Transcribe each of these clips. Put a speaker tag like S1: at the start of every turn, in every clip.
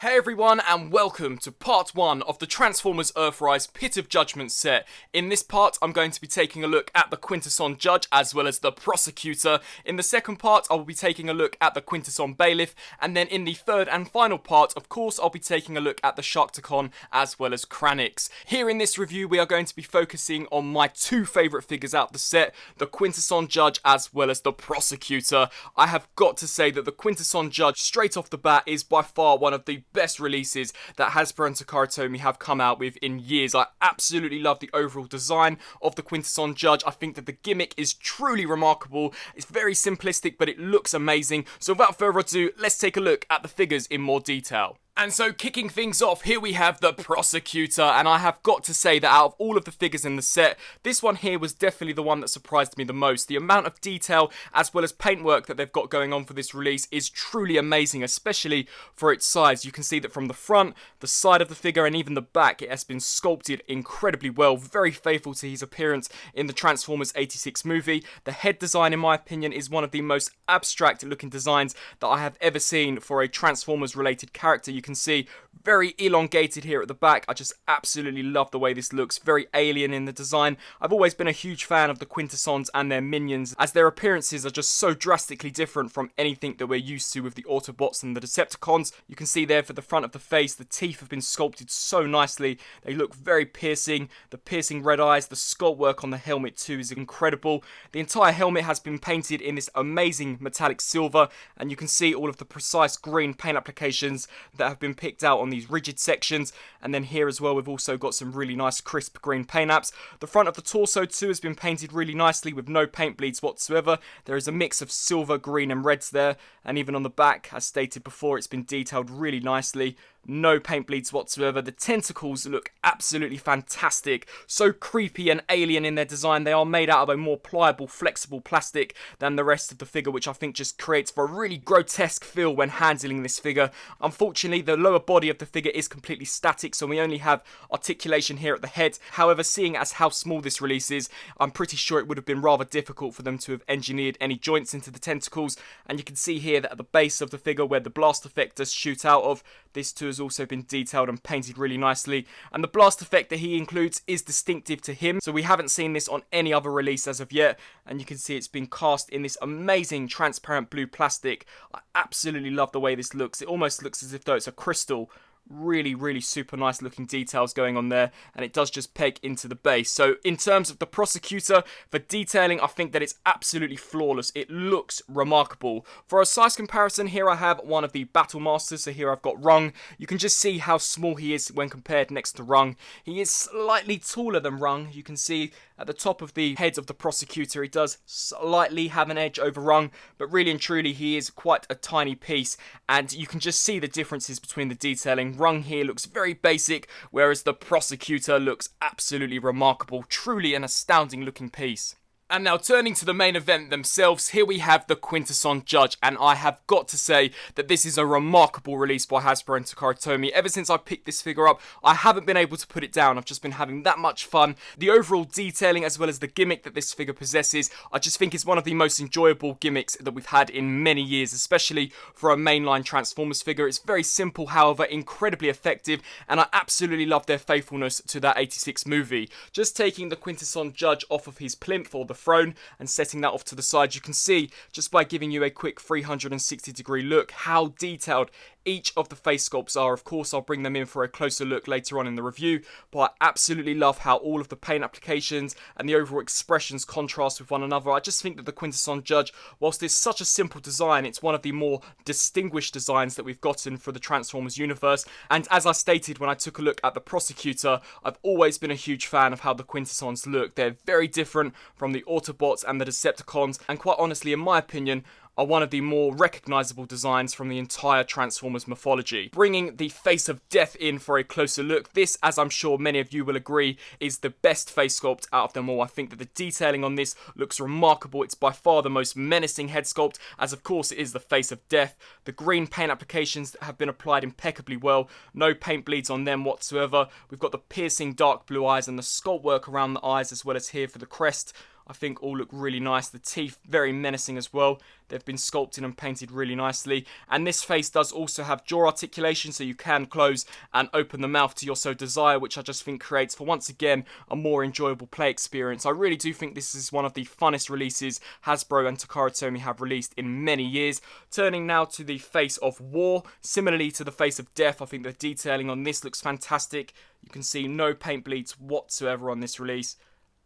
S1: Hey everyone, and welcome to part 1 of the Transformers Earthrise Pit of Judgment set. In this part, I'm going to be taking a look at the Quintesson Judge as well as the Prosecutor. In the second part, I will be taking a look at the Quintesson Bailiff, and then in the third and final part, of course, I'll be taking a look at the Sharkticon as well as Kranix. Here in this review, we are going to be focusing on my two favourite figures out the set, the Quintesson Judge as well as the Prosecutor. I have got to say that the Quintesson Judge, straight off the bat, is by far one of the best releases that Hasbro and Takara Tomy have come out with in years. I absolutely love the overall design of the Quintesson Judge. I think that the gimmick is truly remarkable. It's very simplistic, but it looks amazing. So without further ado, let's take a look at the figures in more detail. And so, kicking things off, here we have the Prosecutor, and I have got to say that out of all of the figures in the set, this one here was definitely the one that surprised me the most. The amount of detail as well as paintwork that they've got going on for this release is truly amazing, especially for its size. You can see that from the front, the side of the figure, and even the back, it has been sculpted incredibly well, very faithful to his appearance in the Transformers 86 movie. The head design, in my opinion, is one of the most abstract looking designs that I have ever seen for a Transformers related character. You can see very elongated here at the back. I just absolutely love the way this looks, very alien in the design. I've always been a huge fan of the Quintessons and their minions, as their appearances are just so drastically different from anything that we're used to with the Autobots and the Decepticons. You can see there for the front of the face, the teeth have been sculpted so nicely. They look very piercing. The piercing red eyes, the sculpt work on the helmet too is incredible. The entire helmet has been painted in this amazing metallic silver, and you can see all of the precise green paint applications that have been picked out on these rigid sections. And then here as well, we've also got some really nice crisp green paint apps. The front of the torso too has been painted really nicely with no paint bleeds whatsoever. There is a mix of silver, green and reds there, and even on the back, as stated before, it's been detailed really nicely. No paint bleeds whatsoever. The tentacles look absolutely fantastic. So creepy and alien in their design. They are made out of a more pliable, flexible plastic than the rest of the figure, which I think just creates for a really grotesque feel when handling this figure. Unfortunately, the lower body of the figure is completely static, so we only have articulation here at the head. However, seeing as how small this release is, I'm pretty sure it would have been rather difficult for them to have engineered any joints into the tentacles. And you can see here that at the base of the figure where the blast effect does shoot out of, this too has also been detailed and painted really nicely, and the blast effect that he includes is distinctive to him, so we haven't seen this on any other release as of yet. And you can see it's been cast in this amazing transparent blue plastic. I absolutely love the way this looks. It almost looks as if though it's a crystal. Really super nice looking details going on there, and it does just peg into the base. So in terms of the Prosecutor, for detailing, I think that it's absolutely flawless. It looks remarkable. For a size comparison, here I have one of the Battle Masters. So here I've got Rung. You can just see how small he is when compared next to Rung. He is slightly taller than Rung. You can see at the top of the head of the Prosecutor, he does slightly have an edge over Rung, but really and truly he is quite a tiny piece, and you can just see the differences between the detailing. Rung here looks very basic, whereas the Prosecutor looks absolutely remarkable. Truly an astounding looking piece. And now turning to the main event themselves, here we have the Quintesson Judge, and I have got to say that this is a remarkable release by Hasbro and Takara Tomy. Ever since I picked this figure up, I haven't been able to put it down. I've just been having that much fun. The overall detailing as well as the gimmick that this figure possesses, I just think is one of the most enjoyable gimmicks that we've had in many years, especially for a mainline Transformers figure. It's very simple, however incredibly effective, and I absolutely love their faithfulness to that 86 movie. Just taking the Quintesson Judge off of his plinth or the throne and setting that off to the side, you can see just by giving you a quick 360 degree look how detailed each of the face sculpts are. Of course, I'll bring them in for a closer look later on in the review, but I absolutely love how all of the paint applications and the overall expressions contrast with one another. I just think that the Quintesson Judge, whilst it's such a simple design, it's one of the more distinguished designs that we've gotten for the Transformers universe. And as I stated when I took a look at the Prosecutor, I've always been a huge fan of how the Quintessons look. They're very different from the Autobots and the Decepticons, and quite honestly, in my opinion, are one of the more recognisable designs from the entire Transformers mythology. Bringing the face of death in for a closer look, this, as I'm sure many of you will agree, is the best face sculpt out of them all. I think that the detailing on this looks remarkable. It's by far the most menacing head sculpt, as of course it is the face of death. The green paint applications have been applied impeccably well. No paint bleeds on them whatsoever. We've got the piercing dark blue eyes and the sculpt work around the eyes, as well as here for the crest. I think all look really nice. The teeth, very menacing as well. They've been sculpted and painted really nicely. And this face does also have jaw articulation, so you can close and open the mouth to your so desire, which I just think creates, for once again, a more enjoyable play experience. I really do think this is one of the funnest releases Hasbro and Takara Tomy have released in many years. Turning now to the face of War, similarly to the face of Death, I think the detailing on this looks fantastic. You can see no paint bleeds whatsoever on this release.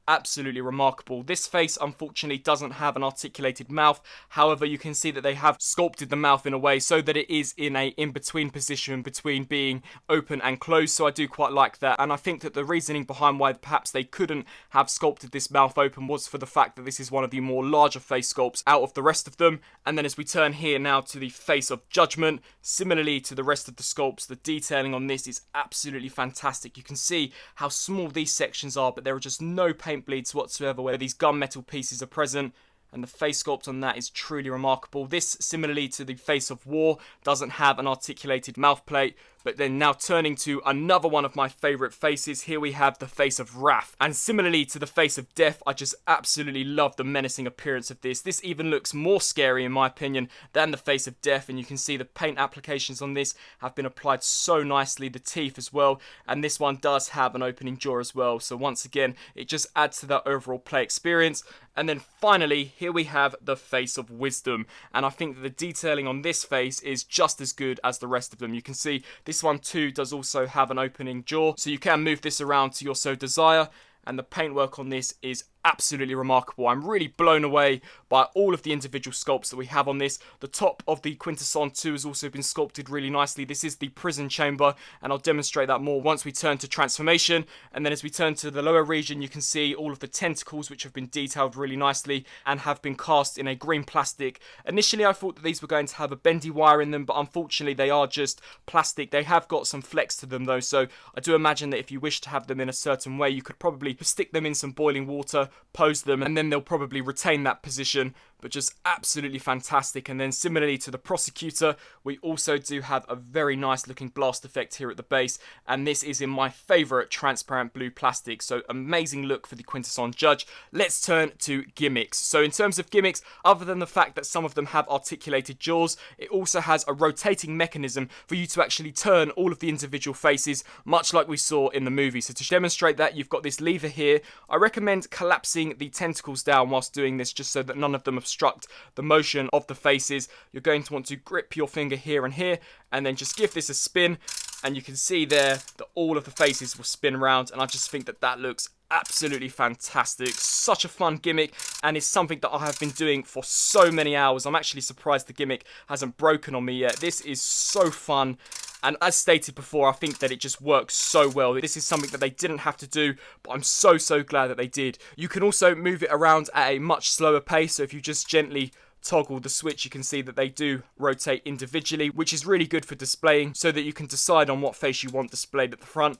S1: Absolutely remarkable. This face unfortunately doesn't have an articulated mouth. However, you can see that they have sculpted the mouth in a way so that it is in a in-between position between being open and closed. So I do quite like that. And I think that the reasoning behind why perhaps they couldn't have sculpted this mouth open was for the fact that this is one of the more larger face sculpts out of the rest of them. And then as we turn here now to the face of Judgement, similarly to the rest of the sculpts, the detailing on this is absolutely fantastic. You can see how small these sections are, but there are just no paint bleeds whatsoever where these gunmetal pieces are present, and the face sculpt on that is truly remarkable. This, similarly to the face of War, doesn't have an articulated mouth plate. But then now turning to another one of my favourite faces, here we have the face of Wrath. And similarly to the face of Death, I just absolutely love the menacing appearance of this. This even looks more scary in my opinion than the face of Death, and you can see the paint applications on this have been applied so nicely, the teeth as well, and this one does have an opening jaw as well. So once again, it just adds to that overall play experience. And then finally, here we have the face of Wisdom, and I think that the detailing on this face is just as good as the rest of them. You can see this one too does also have an opening jaw, so you can move this around to your so desire, and the paintwork on this is absolutely remarkable. I'm really blown away by all of the individual sculpts that we have on this. The top of the Quintesson 2 has also been sculpted really nicely. This is the prison chamber, and I'll demonstrate that more once we turn to transformation. And then as we turn to the lower region, you can see all of the tentacles, which have been detailed really nicely and have been cast in a green plastic. Initially, I thought that these were going to have a bendy wire in them, but unfortunately they are just plastic. They have got some flex to them though, so I do imagine that if you wish to have them in a certain way, you could probably stick them in some boiling water, pose them, and then they'll probably retain that position. But just absolutely fantastic. And then similarly to the Prosecutor, we also do have a very nice looking blast effect here at the base, and this is in my favourite transparent blue plastic. So amazing look for the Quintesson Judge. Let's turn to gimmicks. So in terms of gimmicks, other than the fact that some of them have articulated jaws, it also has a rotating mechanism for you to actually turn all of the individual faces, much like we saw in the movie. So to demonstrate that, you've got this lever here. I recommend collapsing the tentacles down whilst doing this, just so that none of them obstruct the motion of the faces. You're going to want to grip your finger here and here, and then just give this a spin, and you can see there that all of the faces will spin around, and I just think that that looks absolutely fantastic. Such a fun gimmick, and it's something that I have been doing for so many hours. I'm actually surprised the gimmick hasn't broken on me yet. This is so fun. And as stated before, I think that it just works so well. This is something that they didn't have to do, but I'm so glad that they did. You can also move it around at a much slower pace, so if you just gently toggle the switch, you can see that they do rotate individually, which is really good for displaying, so that you can decide on what face you want displayed at the front.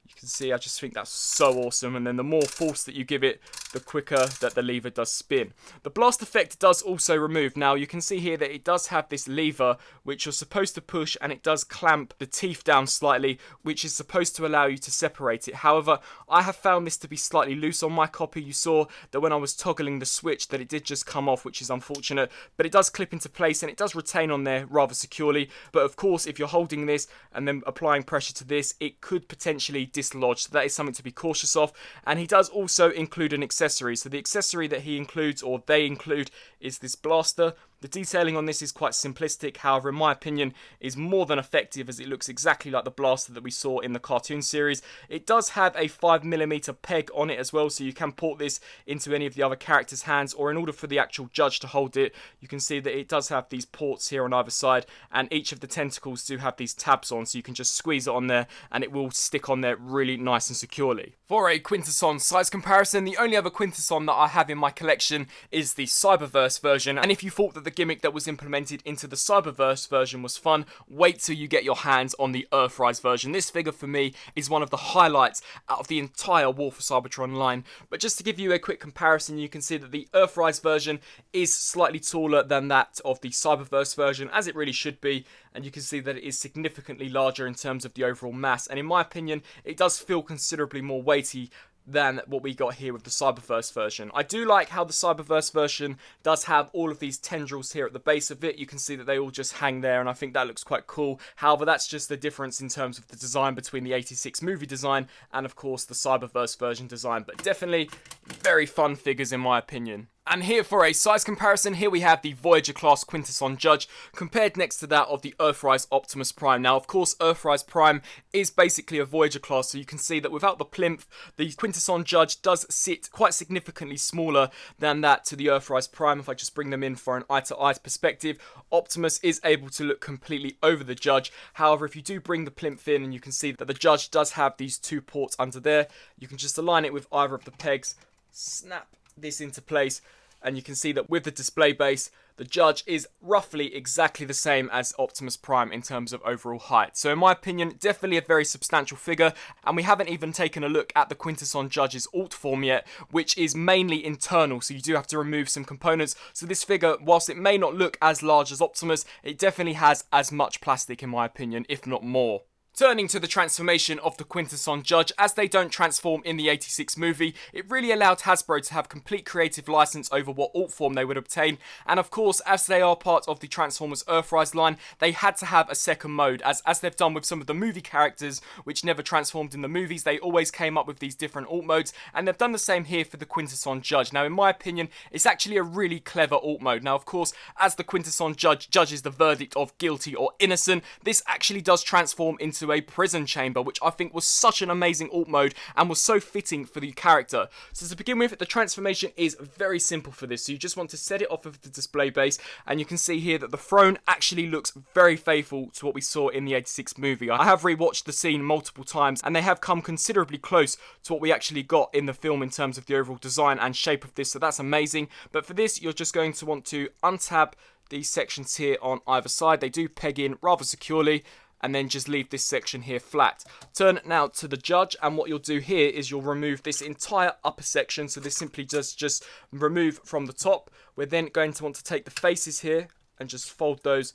S1: You can see, I just think that's so awesome, and then the more force that you give it, the quicker that the lever does spin. The blast effect does also remove. Now you can see here that it does have this lever which you're supposed to push, and it does clamp the teeth down slightly, which is supposed to allow you to separate it. However, I have found this to be slightly loose on my copy. You saw that when I was toggling the switch that it did just come off, which is unfortunate, but it does clip into place and it does retain on there rather securely. But of course, if you're holding this and then applying pressure to this, it could potentially dislodge, so that is something to be cautious of. And he does also include an accessory. So the accessory that he includes, or they include, is this blaster. The detailing on this is quite simplistic, however in my opinion is more than effective, as it looks exactly like the blaster that we saw in the cartoon series. It does have a 5mm peg on it as well, so you can port this into any of the other characters' hands, or in order for the actual judge to hold it, you can see that it does have these ports here on either side, and each of the tentacles do have these tabs on, so you can just squeeze it on there and it will stick on there really nice and securely. For a Quintesson size comparison, the only other Quintesson that I have in my collection is the Cyberverse version, and if you thought that the gimmick that was implemented into the Cyberverse version was fun, wait till you get your hands on the Earthrise version. This figure for me is one of the highlights out of the entire War for Cybertron line. But just to give you a quick comparison, you can see that the Earthrise version is slightly taller than that of the Cyberverse version, as it really should be, and you can see that it is significantly larger in terms of the overall mass, and in my opinion it does feel considerably more weighty than what we got here with the Cyberverse version. I do like how the Cyberverse version does have all of these tendrils here at the base of it. You can see that they all just hang there, and I think that looks quite cool. However, that's just the difference in terms of the design between the 86 movie design and, of course, the Cyberverse version design. But definitely very fun figures in my opinion. And here for a size comparison, here we have the Voyager class Quintesson Judge compared next to that of the Earthrise Optimus Prime. Now, of course, Earthrise Prime is basically a Voyager class, so you can see that without the plinth, the Quintesson Judge does sit quite significantly smaller than that to the Earthrise Prime. If I just bring them in for an eye-to-eye perspective, Optimus is able to look completely over the Judge. However, if you do bring the plinth in, and you can see that the Judge does have these two ports under there, you can just align it with either of the pegs, snap this into place, and you can see that with the display base, the Judge is roughly exactly the same as Optimus Prime in terms of overall height. So in my opinion, definitely a very substantial figure, and we haven't even taken a look at the Quintesson Judge's alt form yet, which is mainly internal, so you do have to remove some components. So this figure, whilst it may not look as large as Optimus, it definitely has as much plastic in my opinion, if not more. Turning to the transformation of the Quintesson Judge, as they don't transform in the 86 movie, it really allowed Hasbro to have complete creative license over what alt form they would obtain, and of course, as they are part of the Transformers Earthrise line, they had to have a second mode, as they've done with some of the movie characters, which never transformed in the movies. They always came up with these different alt modes, and they've done the same here for the Quintesson Judge. Now, in my opinion, it's actually a really clever alt mode. Now, of course, as the Quintesson Judge judges the verdict of guilty or innocent, this actually does transform into a prison chamber, which I think was such an amazing alt mode and was so fitting for the character. So to begin with, the transformation is very simple for this. So you just want to set it off of the display base, and you can see here that the throne actually looks very faithful to what we saw in the 86 movie. I have rewatched the scene multiple times, and they have come considerably close to what we actually got in the film in terms of the overall design and shape of this, so that's amazing. But for this, you're just going to want to untab these sections here on either side. They do peg in rather securely, and then just leave this section here flat. Turn it now to the Judge, and what you'll do here is you'll remove this entire upper section, so this simply just remove from the top. We're then going to want to take the faces here and just fold those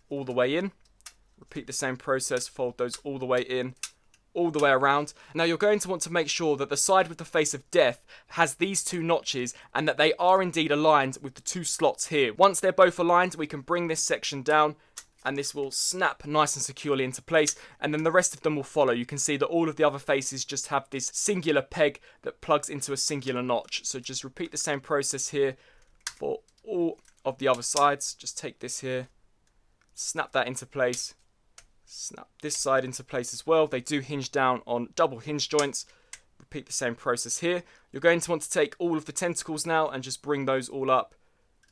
S1: all the way in. Repeat the same process, fold those all the way in, all the way around. Now you're going to want to make sure that the side with the face of death has these two notches, and that they are indeed aligned with the two slots here. Once they're both aligned, we can bring this section down, and this will snap nice and securely into place, and then the rest of them will follow. You can see that all of the other faces just have this singular peg that plugs into a singular notch. So just repeat the same process here for all of the other sides. Just take this here, snap that into place, snap this side into place as well. They do hinge down on double hinge joints. Repeat the same process here. You're going to want to take all of the tentacles now and just bring those all up.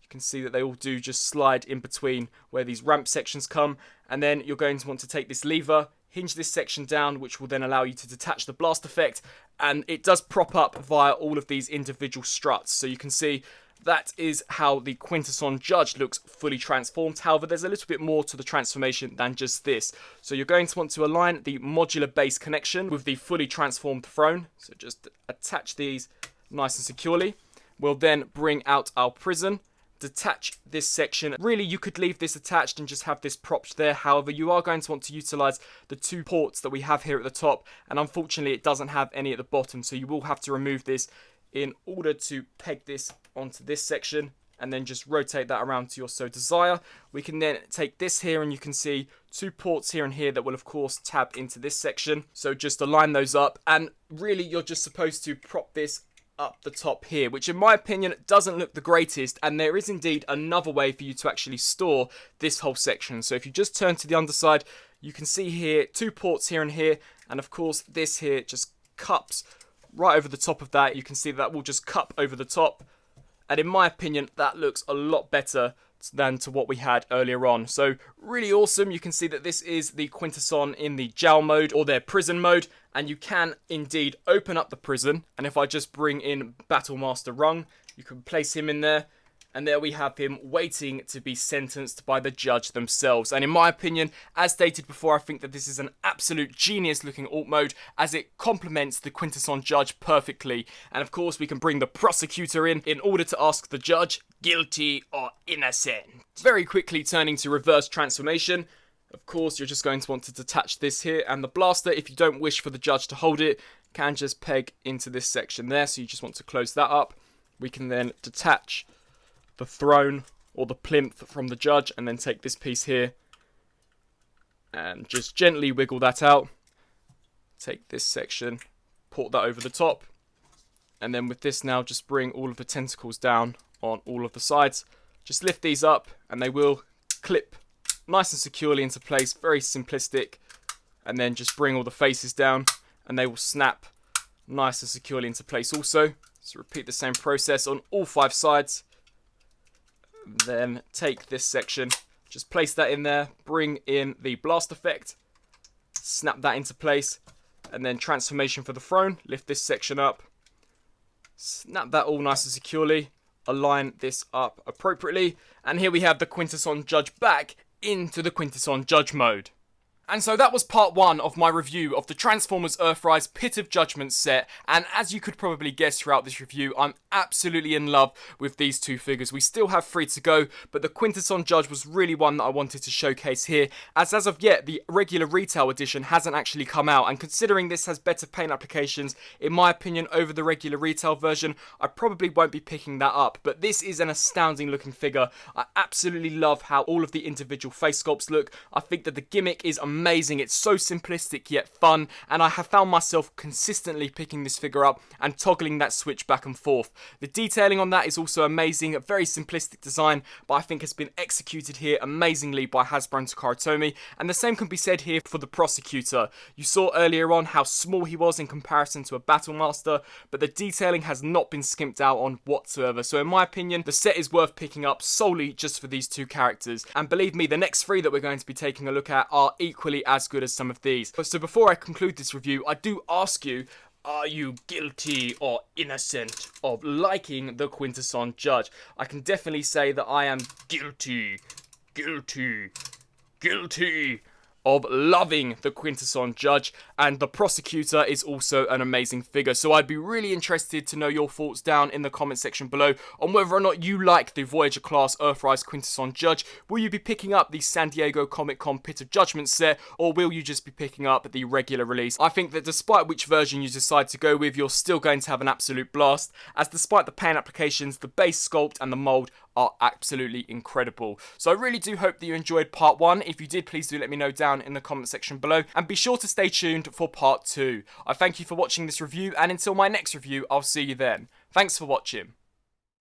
S1: You can see that they all do just slide in between where these ramp sections come, and then you're going to want to take this lever, hinge this section down, which will then allow you to detach the blast effect, and it does prop up via all of these individual struts. So you can see that is how the Quintesson Judge looks fully transformed. However, there's a little bit more to the transformation than just this. So you're going to want to align the modular base connection with the fully transformed throne. So just attach these nice and securely. We'll then bring out our prison, detach this section. Really, you could leave this attached and just have this propped there. However, you are going to want to utilize the two ports that we have here at the top, and unfortunately it doesn't have any at the bottom, so you will have to remove this in order to peg this onto this section, and then just rotate that around to your so desire. We can then take this here, and you can see two ports here and here that will of course tab into this section. So just align those up, and really you're just supposed to prop this up the top here, which in my opinion doesn't look the greatest, and there is indeed another way for you to actually store this whole section. So if you just turn to the underside, you can see here two ports here and here, and of course this here just cups right over the top of that. You can see that will just cup over the top, and in my opinion that looks a lot better than to what we had earlier on. So really awesome. You can see that this is the Quintesson in the jail mode, or their prison mode, and you can indeed open up the prison, and if I just bring in Battlemaster Rung, you can place him in there, and there we have him waiting to be sentenced by the judge themselves. And in my opinion, as stated before, I think that this is an absolute genius looking alt mode, as it complements the Quintesson Judge perfectly. And of course we can bring the Prosecutor in order to ask the judge, guilty or innocent. Very quickly turning to reverse transformation. Of course, you're just going to want to detach this here, and the blaster, if you don't wish for the judge to hold it, can just peg into this section there, so you just want to close that up. We can then detach the throne or the plinth from the judge, and then take this piece here and just gently wiggle that out. Take this section, port that over the top, and then with this now, just bring all of the tentacles down on all of the sides. Just lift these up, and they will clip nice and securely into place, very simplistic. And then just bring all the faces down, and they will snap nice and securely into place also. So repeat the same process on all 5 sides. And then take this section, just place that in there, bring in the blast effect, snap that into place, and then transformation for the throne. Lift this section up, snap that all nice and securely, align this up appropriately, and here we have the Quintesson Judge back into the Quintesson Judge mode. And so that was part 1 of my review of the Transformers Earthrise Pit of Judgment set, and as you could probably guess throughout this review, I'm absolutely in love with these 2 figures. We still have 3 to go, but the Quintesson Judge was really one that I wanted to showcase here, as of yet, the regular retail edition hasn't actually come out, and considering this has better paint applications, in my opinion, over the regular retail version, I probably won't be picking that up, but this is an astounding looking figure. I absolutely love how all of the individual face sculpts look. I think that the gimmick is amazing. It's so simplistic yet fun, and I have found myself consistently picking this figure up and toggling that switch back and forth. The detailing on that is also amazing, a very simplistic design, but I think has been executed here amazingly by Hasbro and Takara Tomy, and the same can be said here for the Prosecutor. You saw earlier on how small he was in comparison to a Battlemaster, but the detailing has not been skimped out on whatsoever, so in my opinion, the set is worth picking up solely just for these 2 characters, and believe me, the next 3 that we're going to be taking a look at are equally as good as some of these. So before I conclude this review, I do ask you, are you guilty or innocent of liking the Quintesson Judge? I can definitely say that I am guilty of loving the Quintesson Judge, and the Prosecutor is also an amazing figure. So I'd be really interested to know your thoughts down in the comment section below on whether or not you like the Voyager class Earthrise Quintesson Judge. Will you be picking up the San Diego Comic-Con Pit of Judgment set, or will you just be picking up the regular release? I think that despite which version you decide to go with, you're still going to have an absolute blast, as despite the paint applications, the base sculpt and the mold are absolutely incredible. So I really do hope that you enjoyed part 1. If you did, please do let me know down in the comment section below, and be sure to stay tuned for part 2. I thank you for watching this review, and until my next review, I'll see you then. Thanks for watching.